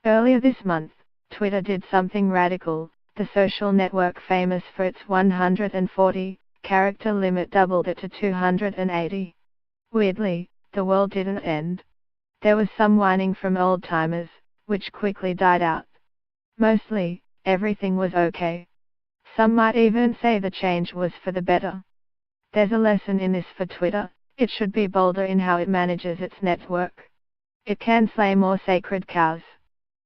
Earlier this month, Twitter did something radical. The social network famous for its 140-character limit doubled it to 280. Weirdly, the world didn't end. There was some whining from old-timers, which quickly died out. Mostly, everything was okay. Some might even say the change was for the better. There's a lesson in this for Twitter: it should be bolder in how it manages its network. It can slay more sacred cows.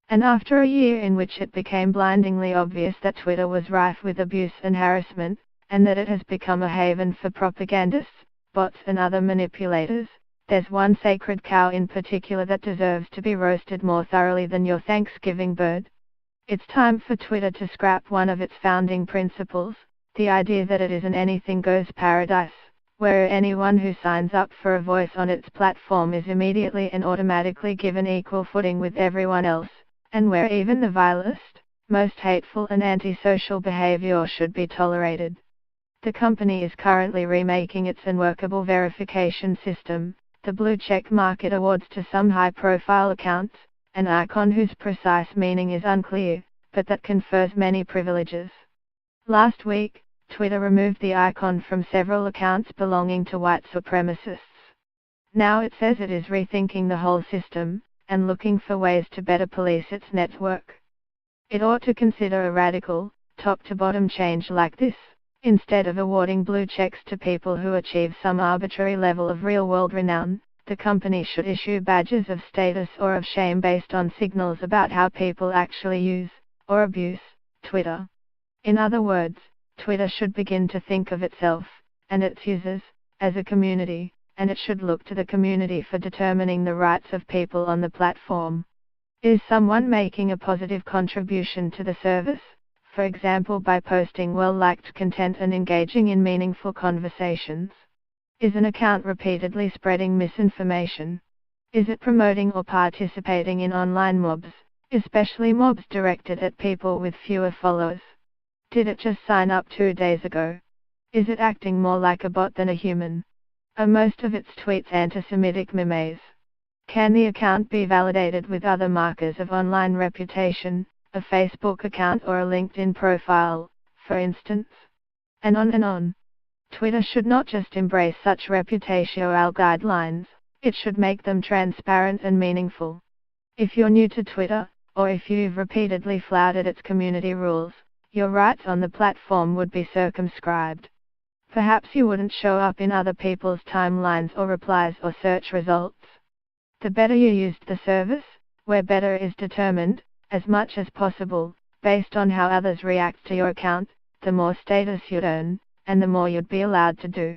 And after a year in which it became blindingly obvious that Twitter was rife with abuse and harassment, and that it has become a haven for propagandists, bots and other manipulators, there's one sacred cow in particular that deserves to be roasted more thoroughly than your Thanksgiving bird. It's time for Twitter to scrap one of its founding principles, the idea that it is an anything-goes paradise, where anyone who signs up for a voice on its platform is immediately and automatically given equal footing with everyone else, and where even the vilest, most hateful and antisocial behavior should be tolerated. The company is currently remaking its unworkable verification system, the blue check mark it awards to some high-profile accounts, an icon whose precise meaning is unclear, but that confers many privileges. Last week, Twitter removed the icon from several accounts belonging to white supremacists. Now it says it is rethinking the whole system, and looking for ways to better police its network. It ought to consider a radical, top-to-bottom change like this. Instead of awarding blue checks to people who achieve some arbitrary level of real-world renown, the company should issue badges of status or of shame based on signals about how people actually use, or abuse, Twitter. In other words, Twitter should begin to think of itself, and its users, as a community, and it should look to the community for determining the rights of people on the platform. Is someone making a positive contribution to the service, for example by posting well-liked content and engaging in meaningful conversations? Is an account repeatedly spreading misinformation? Is it promoting or participating in online mobs, especially mobs directed at people with fewer followers? Did it just sign up 2 days ago? Is it acting more like a bot than a human? Are most of its tweets anti-Semitic memes? Can the account be validated with other markers of online reputation, a Facebook account or a LinkedIn profile, for instance? And on and on. Twitter should not just embrace such reputational guidelines, it should make them transparent and meaningful. If you're new to Twitter, or if you've repeatedly flouted its community rules, your rights on the platform would be circumscribed. Perhaps you wouldn't show up in other people's timelines or replies or search results. The better you used the service, where better is determined, as much as possible, based on how others react to your account, the more status you'd earn, and the more you'd be allowed to do.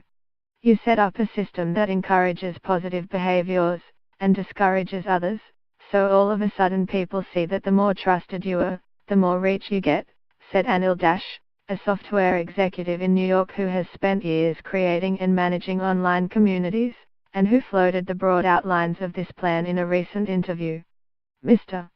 You set up a system that encourages positive behaviors, and discourages others, so all of a sudden people see that the more trusted you are, the more reach you get, said Anil Dash, a software executive in New York who has spent years creating and managing online communities, and who floated the broad outlines of this plan in a recent interview. Mr.